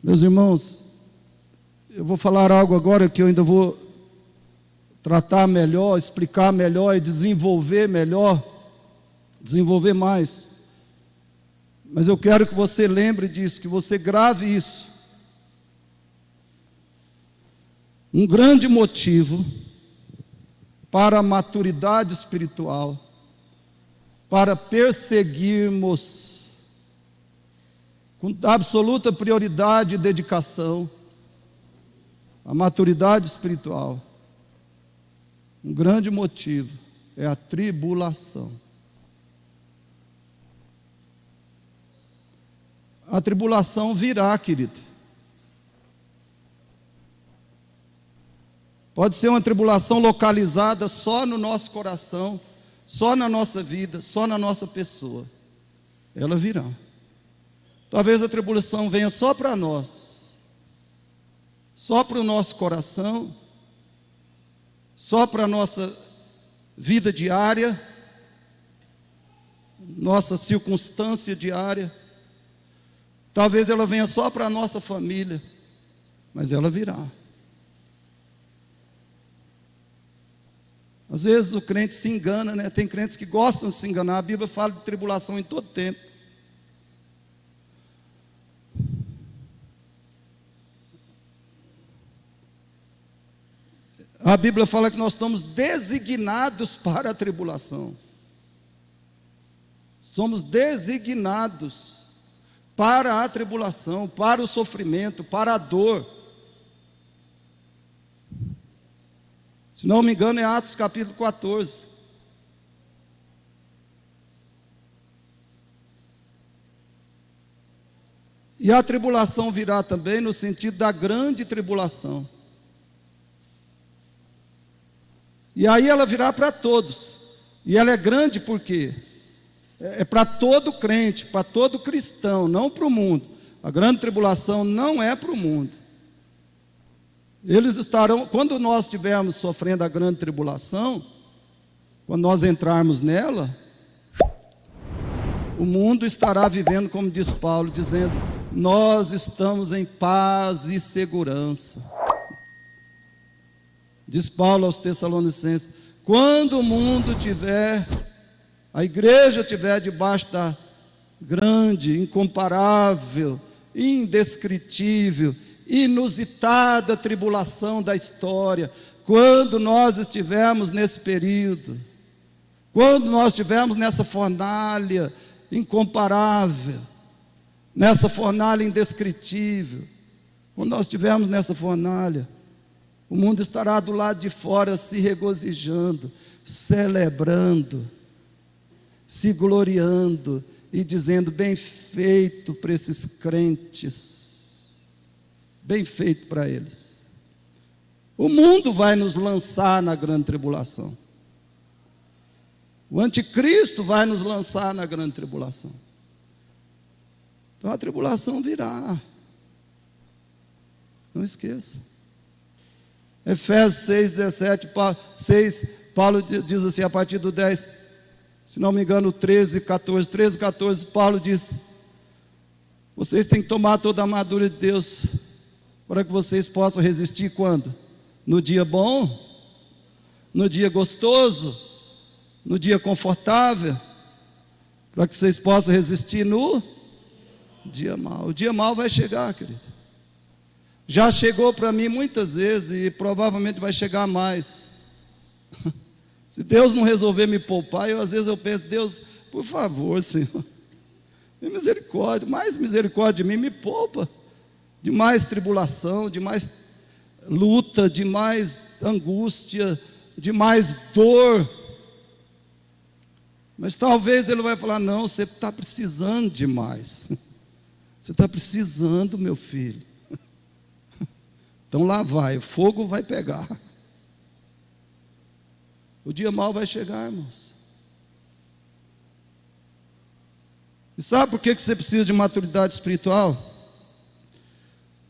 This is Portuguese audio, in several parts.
Meus irmãos, eu vou falar algo agora que eu ainda vou tratar melhor, explicar melhor e desenvolver melhor, desenvolver mais. Mas eu quero que você lembre disso, que você grave isso. Um grande motivo para a maturidade espiritual, para perseguirmos com absoluta prioridade e dedicação a maturidade espiritual. Um grande motivo é a tribulação. A tribulação virá, querido. Pode ser uma tribulação localizada só no nosso coração, só na nossa vida, só na nossa pessoa. Ela virá. Talvez a tribulação venha só para nós, só para o nosso coração, só para a nossa vida diária, nossa circunstância diária. Talvez ela venha só para a nossa família, mas ela virá. Às vezes o crente se engana, né? Tem crentes que gostam de se enganar. A Bíblia fala de tribulação em todo tempo. A Bíblia fala que nós estamos designados para a tribulação. Somos designados para a tribulação, para o sofrimento, para a dor. Se não me engano, é Atos capítulo 14. E a tribulação virá também no sentido da grande tribulação. E aí ela virá para todos. E ela é grande por quê? É para todo crente, para todo cristão, não para o mundo. A grande tribulação não é para o mundo. Eles estarão, quando nós estivermos sofrendo a grande tribulação, quando nós entrarmos nela, o mundo estará vivendo, como diz Paulo, dizendo: nós estamos em paz e segurança. Diz Paulo aos Tessalonicenses: quando o mundo tiver, a igreja tiver debaixo da grande, incomparável, indescritível, inusitada tribulação da história, quando nós estivermos nesse período, quando nós estivermos nessa fornalha incomparável, nessa fornalha indescritível, quando nós estivermos nessa fornalha, o mundo estará do lado de fora se regozijando, celebrando, se gloriando e dizendo: bem feito para esses crentes, bem feito para eles. O mundo vai nos lançar na grande tribulação. O anticristo vai nos lançar na grande tribulação. Então a tribulação virá. Não esqueça. Efésios 6:17, Paulo diz assim, a partir do 10, se não me engano, 13, 14, Paulo diz: vocês têm que tomar toda a armadura de Deus, para que vocês possam resistir quando? No dia bom, no dia gostoso, no dia confortável, para que vocês possam resistir no dia mau. O dia mau vai chegar, querido. Já chegou para mim muitas vezes e provavelmente vai chegar mais. Se Deus não resolver me poupar, às vezes eu penso: Deus, por favor, Senhor, tem misericórdia, mais misericórdia de mim, me poupa de mais tribulação, de mais luta, de mais angústia, de mais dor. Mas talvez Ele vai falar: não, você está precisando de mais. Você está precisando, meu filho. Então lá vai, o fogo vai pegar. O dia mau vai chegar, irmãos. E sabe por que você precisa de maturidade espiritual?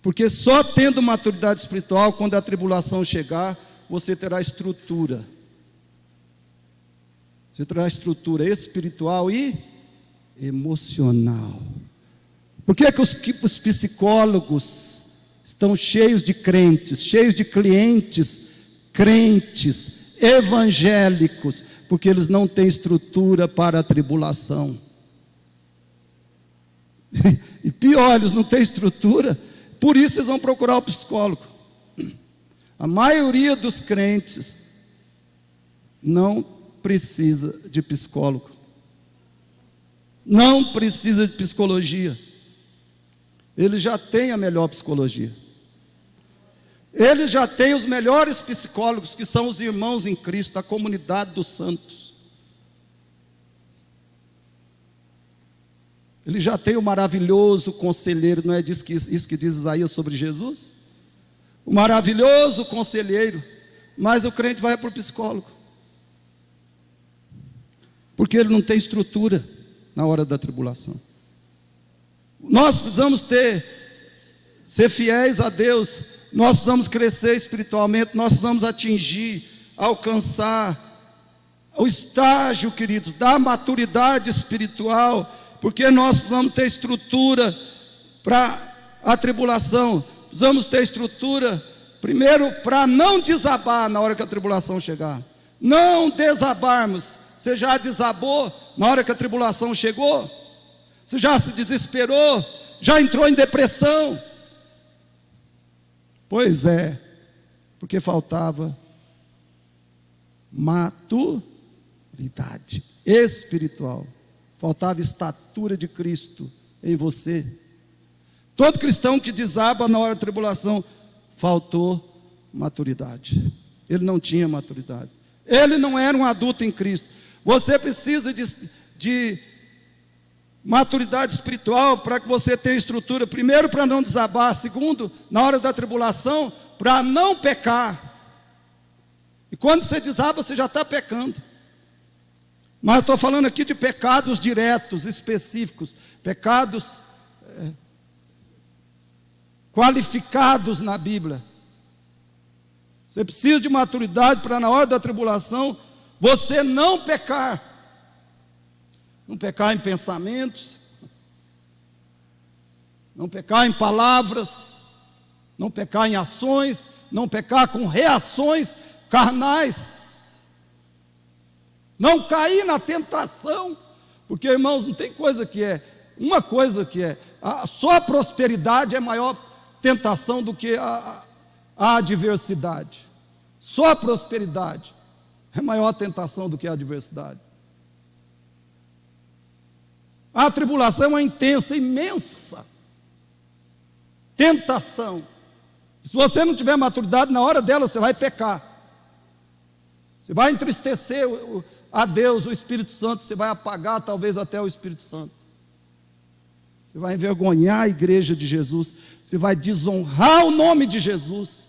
Porque só tendo maturidade espiritual, quando a tribulação chegar, você terá estrutura. Você terá estrutura espiritual e emocional. Por que os psicólogos estão cheios de crentes, cheios de clientes crentes, evangélicos? Porque eles não têm estrutura para a tribulação. E pior, eles não têm estrutura, por isso eles vão procurar o psicólogo. A maioria dos crentes não precisa de psicólogo, não precisa de psicologia. Ele já tem a melhor psicologia. Ele já tem os melhores psicólogos, que são os irmãos em Cristo, a comunidade dos santos. Ele já tem o maravilhoso conselheiro, não é isso que diz Isaías sobre Jesus? O maravilhoso conselheiro. Mas o crente vai para o psicólogo, porque ele não tem estrutura na hora da tribulação. Nós precisamos ser fiéis a Deus, nós precisamos crescer espiritualmente, nós precisamos atingir, alcançar o estágio, queridos, da maturidade espiritual, porque nós precisamos ter estrutura para a tribulação, precisamos ter estrutura, primeiro, para não desabar na hora que a tribulação chegar, não desabarmos. Você já desabou na hora que a tribulação chegou? Você já se desesperou? Já entrou em depressão? Pois é, porque faltava maturidade espiritual, faltava estatura de Cristo em você. Todo cristão que desaba na hora da tribulação, faltou maturidade. Ele não tinha maturidade, ele não era um adulto em Cristo. Você precisa de maturidade espiritual para que você tenha estrutura, primeiro para não desabar, segundo, na hora da tribulação, para não pecar. E quando você desaba, você já está pecando. Mas eu estou falando aqui de pecados diretos, específicos, pecados qualificados na Bíblia. Você precisa de maturidade para na hora da tribulação você não pecar. Não pecar em pensamentos, não pecar em palavras, não pecar em ações, não pecar com reações carnais, não cair na tentação, porque, irmãos, não tem coisa que é, uma coisa que é, só a prosperidade é maior tentação do que a adversidade. Só a prosperidade é maior tentação do que a adversidade. A tribulação é uma intensa, imensa tentação. Se você não tiver maturidade, na hora dela você vai pecar. Você vai entristecer a Deus, o Espírito Santo, você vai apagar talvez até o Espírito Santo. Você vai envergonhar a igreja de Jesus, você vai desonrar o nome de Jesus.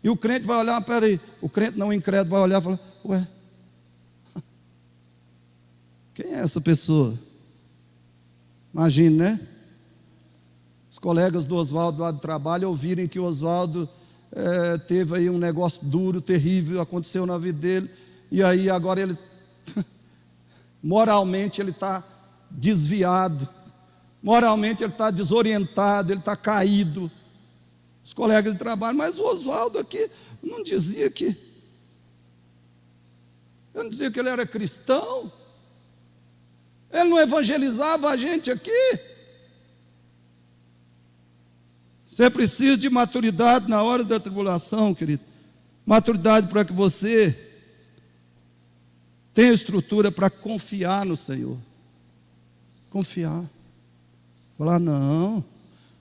E o crente vai olhar, peraí, o crente não incrédulo vai olhar e falar, ué, quem é essa pessoa? Imagine, né? Os colegas do Oswaldo lá do trabalho ouvirem que o Oswaldo teve aí um negócio duro, terrível, aconteceu na vida dele, e aí agora ele, moralmente ele está desviado, moralmente ele está desorientado, ele está caído. Os colegas de trabalho, mas o Oswaldo aqui não dizia que, eu não dizia que ele era cristão, ele não evangelizava a gente aqui. Você precisa de maturidade na hora da tribulação, querido. Maturidade para que você tenha estrutura para confiar no Senhor. Confiar. Falar, não,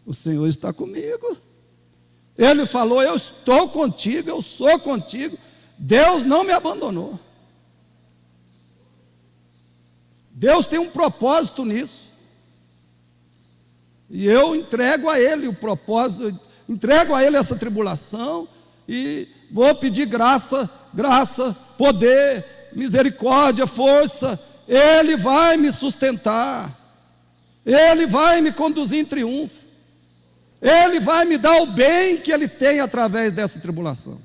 o Senhor está comigo. Ele falou, eu estou contigo, eu sou contigo. Deus não me abandonou. Deus tem um propósito nisso. E eu entrego a Ele o propósito, entrego a Ele essa tribulação e vou pedir graça, poder, misericórdia, força. Ele vai me sustentar. Ele vai me conduzir em triunfo. Ele vai me dar o bem que Ele tem através dessa tribulação.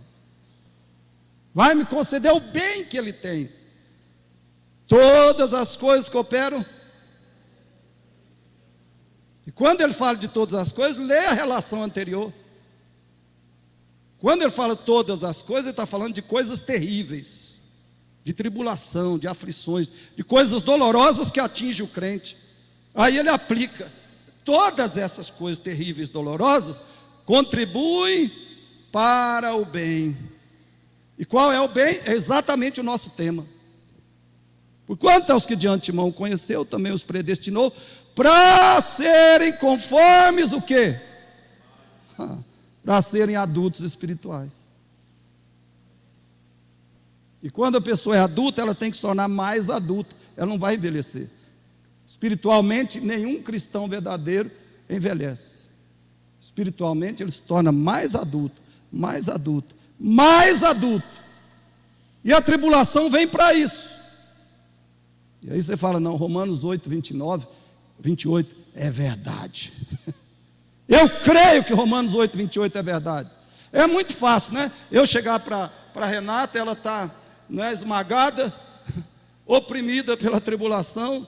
Vai me conceder o bem que Ele tem. Todas as coisas cooperam E quando ele fala de todas as coisas, lê a relação anterior. Quando ele fala todas as coisas, ele está falando de coisas terríveis, de tribulação, de aflições, de coisas dolorosas que atingem o crente. Aí ele aplica. Todas essas coisas terríveis, dolorosas, contribuem para o bem. E qual é o bem? É exatamente o nosso tema. Porquanto aos que de antemão conheceu, também os predestinou, para serem conformes o quê? Para serem adultos espirituais. E quando a pessoa é adulta, ela tem que se tornar mais adulta. Ela não vai envelhecer. Espiritualmente, nenhum cristão verdadeiro envelhece. Espiritualmente, ele se torna mais adulto, mais adulto, mais adulto. E a tribulação vem para isso. E aí você fala, não, Romanos 8, 29, 28, é verdade. Eu creio que Romanos 8, 28 é verdade. É muito fácil, né? Eu chegar para a Renata, ela está esmagada, oprimida pela tribulação,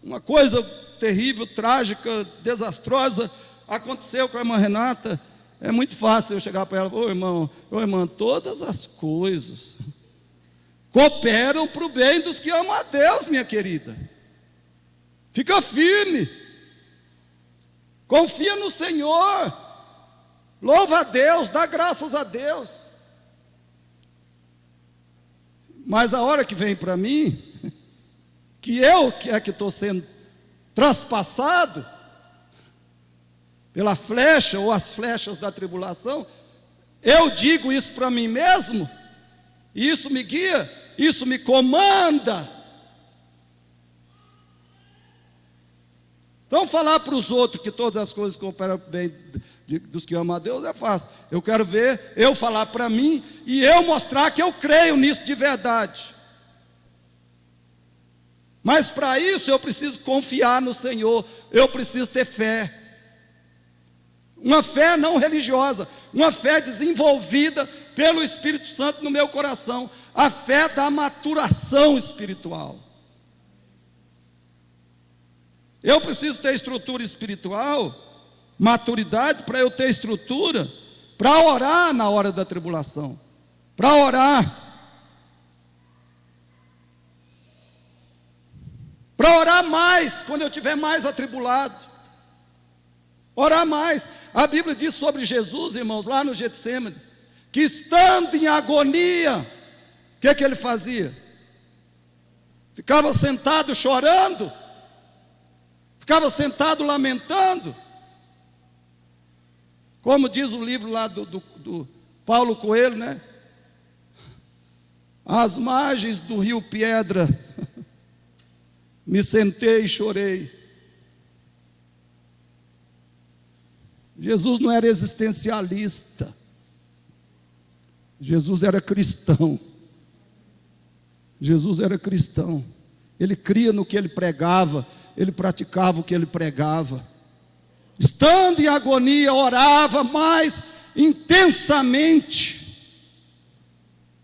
uma coisa terrível, trágica, desastrosa, aconteceu com a irmã Renata. É muito fácil eu chegar para ela, ô irmão, todas as coisas cooperam para o bem dos que amam a Deus, minha querida. Fica firme, confia no Senhor, louva a Deus, dá graças a Deus. Mas a hora que vem para mim, que estou sendo traspassado pela flecha ou as flechas da tribulação, eu digo isso para mim mesmo, e isso me guia, isso me comanda. Então falar para os outros que todas as coisas cooperam bem dos que amam a Deus é fácil. Eu quero ver eu falar para mim e eu mostrar que eu creio nisso de verdade. Mas para isso eu preciso confiar no Senhor, eu preciso ter fé. Uma fé não religiosa, uma fé desenvolvida pelo Espírito Santo no meu coração, a fé da maturação espiritual. Eu preciso ter estrutura espiritual, maturidade, para eu ter estrutura, para orar na hora da tribulação, para orar mais, quando eu estiver mais atribulado, orar mais. A Bíblia diz sobre Jesus, irmãos, lá no Getsêmani, que estando em agonia, o que ele fazia? Ficava sentado chorando, ficava sentado lamentando, como diz o livro lá do Paulo Coelho, né? Às margens do rio Piedra, me sentei e chorei. Jesus não era existencialista, Jesus era cristão. Jesus era cristão, ele cria no que ele pregava, ele praticava o que ele pregava. Estando em agonia, orava mais intensamente.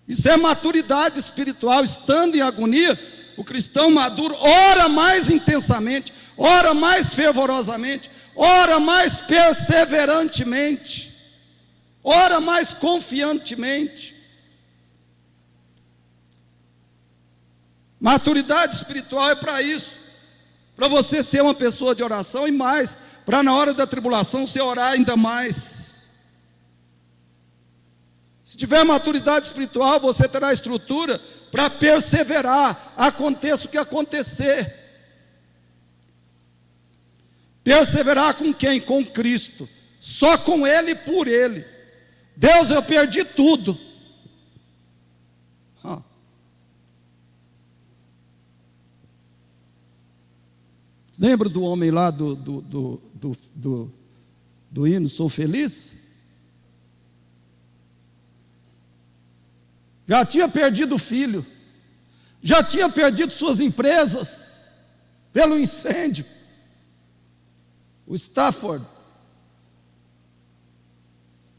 Isso é maturidade espiritual. Estando em agonia, o cristão maduro ora mais intensamente, ora mais fervorosamente, ora mais perseverantemente, ora mais confiantemente. Maturidade espiritual é para isso, para você ser uma pessoa de oração e mais, para na hora da tribulação você orar ainda mais. Se tiver maturidade espiritual, você terá estrutura para perseverar, aconteça o que acontecer. Perseverar com quem? Com Cristo, só com Ele e por Ele. Deus, eu perdi tudo. Lembra do homem lá do hino Sou Feliz? Já tinha perdido o filho, já tinha perdido suas empresas pelo incêndio. O Stafford.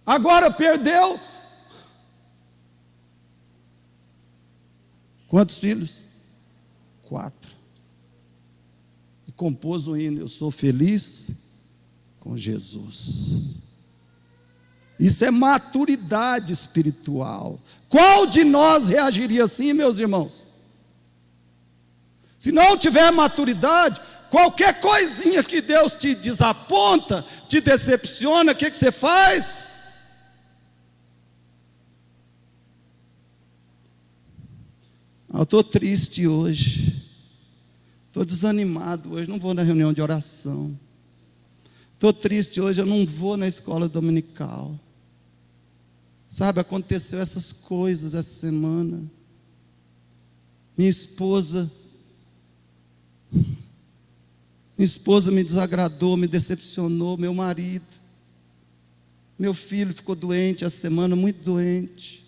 Agora perdeu. Quantos filhos? 4. E compôs o hino, eu sou feliz com Jesus. Isso é maturidade espiritual. Qual de nós reagiria assim, meus irmãos? Se não tiver maturidade, qualquer coisinha que Deus te desaponta, te decepciona, o que você faz? Eu estou triste hoje, estou desanimado hoje, não vou na reunião de oração. Estou triste hoje, eu não vou na escola dominical. Sabe, aconteceu essas coisas essa semana. Minha esposa me desagradou, me decepcionou, meu marido. Meu filho ficou doente essa semana, muito doente.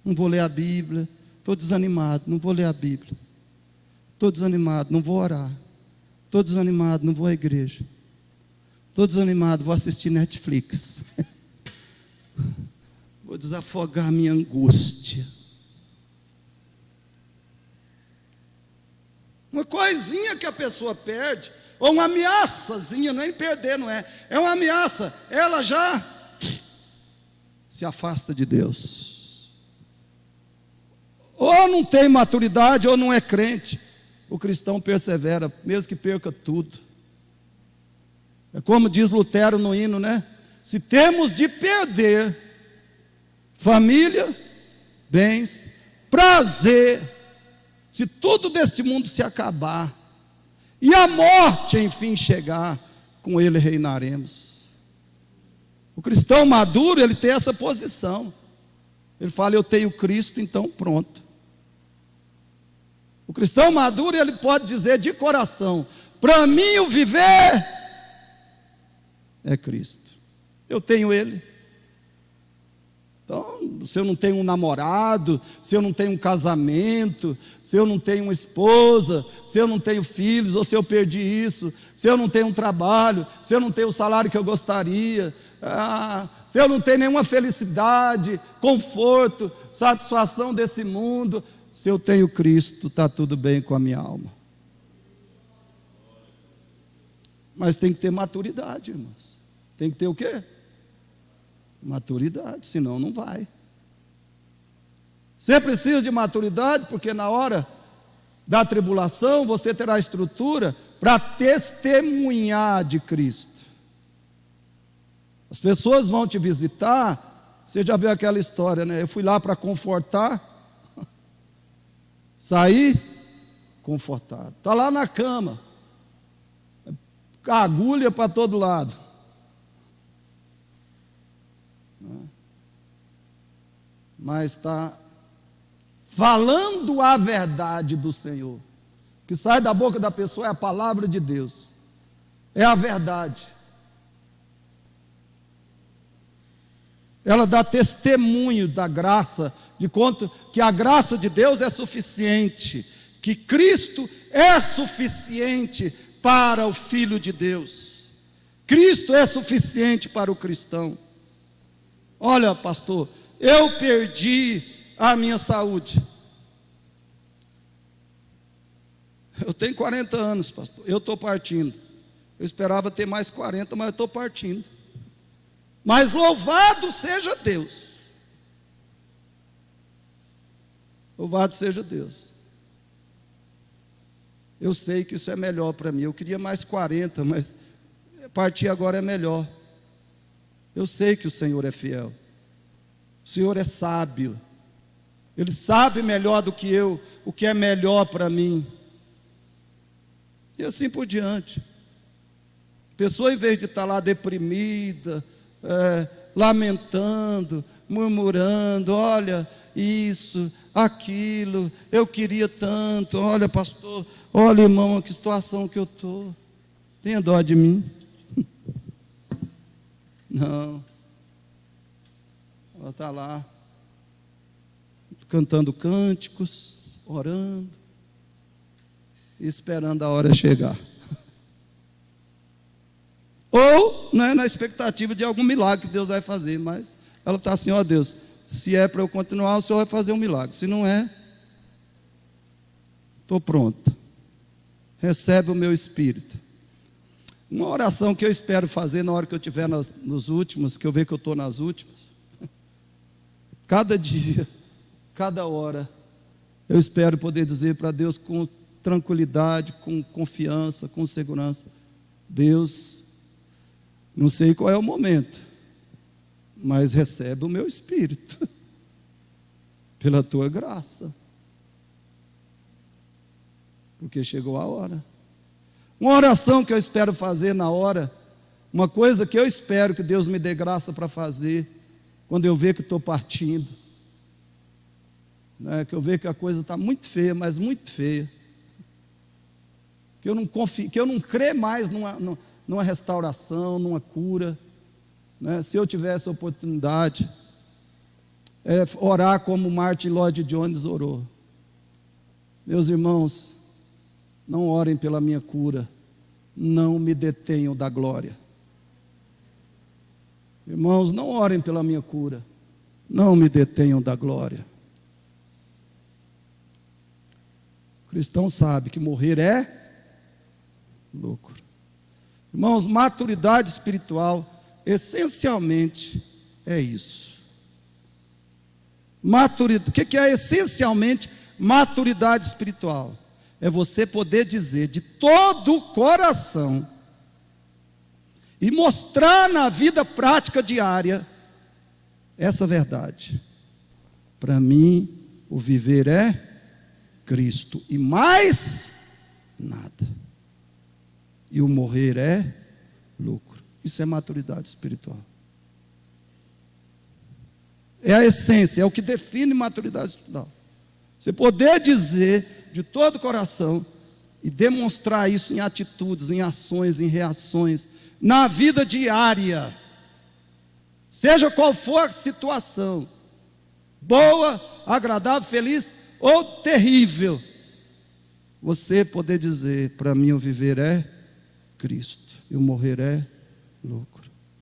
Não vou ler a Bíblia, estou desanimado, não vou ler a Bíblia. Estou desanimado, não vou orar. Estou desanimado, não vou à igreja. Estou desanimado, vou assistir Netflix. Vou desafogar a minha angústia. Uma coisinha que a pessoa perde, ou uma ameaçazinha, não é em perder, não é? É uma ameaça, ela já se afasta de Deus. Ou não tem maturidade, ou não é crente. O cristão persevera, mesmo que perca tudo. É como diz Lutero no hino, né? Se temos de perder família, bens, prazer, se tudo deste mundo se acabar, e a morte enfim chegar, com ele reinaremos. O cristão maduro, ele tem essa posição. Ele fala, eu tenho Cristo, então pronto. O cristão maduro, ele pode dizer de coração, para mim o viver é Cristo. Eu tenho Ele. Então, se eu não tenho um namorado, se eu não tenho um casamento, se eu não tenho uma esposa, se eu não tenho filhos, ou se eu perdi isso, se eu não tenho um trabalho, se eu não tenho o salário que eu gostaria, se eu não tenho nenhuma felicidade, conforto, satisfação desse mundo, se eu tenho Cristo, está tudo bem com a minha alma. Mas tem que ter maturidade, irmãos. Tem que ter o quê? Maturidade, senão não vai. Você precisa de maturidade, porque na hora da tribulação, você terá estrutura para testemunhar de Cristo. As pessoas vão te visitar, você já viu aquela história, né? Eu fui lá para confortar, saí confortado. Está lá na cama, agulha para todo lado. Mas está falando a verdade do Senhor. O que sai da boca da pessoa é a palavra de Deus, é a verdade. Ela dá testemunho da graça, de quanto que a graça de Deus é suficiente, que Cristo é suficiente para o Filho de Deus. Cristo é suficiente para o cristão. Olha, pastor, eu perdi a minha saúde. Eu tenho 40 anos, pastor, eu estou partindo. Eu esperava ter mais 40, mas eu estou partindo. Mas louvado seja Deus. Louvado seja Deus. Eu sei que isso é melhor para mim. Eu queria mais 40, mas partir agora é melhor. Eu sei que o Senhor é fiel. O Senhor é sábio. Ele sabe melhor do que eu o que é melhor para mim. E assim por diante. A pessoa, em vez de estar lá deprimida, lamentando, murmurando, olha, isso, aquilo, eu queria tanto, olha, pastor, olha, irmão, que situação que eu estou. Tenha dó de mim. Não. Ela está lá, cantando cânticos, orando, esperando a hora chegar. Ou não é na expectativa de algum milagre que Deus vai fazer, mas ela está assim, ó Deus, se é para eu continuar, o Senhor vai fazer um milagre. Se não é, estou pronta. Recebe o meu espírito. Uma oração que eu espero fazer na hora que eu estiver nos últimos, que eu ver que eu estou nas últimas. Cada dia, cada hora, eu espero poder dizer para Deus com tranquilidade, com confiança, com segurança: Deus, não sei qual é o momento, mas recebe o meu espírito, pela tua graça, porque chegou a hora. Uma oração que eu espero fazer na hora, uma coisa que eu espero que Deus me dê graça para fazer, quando eu ver que estou partindo, né, que eu ver que a coisa está muito feia, mas muito feia, que eu não confio, que eu não creio mais numa restauração, numa cura, né? Se eu tivesse a oportunidade, orar como Martin Lloyd Jones orou. Meus irmãos, não orem pela minha cura, não me detenham da glória. Irmãos, não orem pela minha cura, não me detenham da glória. O cristão sabe que morrer é lucro. Irmãos, maturidade espiritual, essencialmente, é isso. O que é essencialmente maturidade espiritual? É você poder dizer de todo o coração e mostrar na vida prática diária essa verdade. Para mim, o viver é Cristo e mais nada. E o morrer é lucro. Isso é maturidade espiritual. É a essência, é o que define maturidade espiritual. Você poder dizer de todo o coração e demonstrar isso em atitudes, em ações, em reações, na vida diária, seja qual for a situação, boa, agradável, feliz ou terrível, você poder dizer: para mim o viver é Cristo e o morrer é lucro.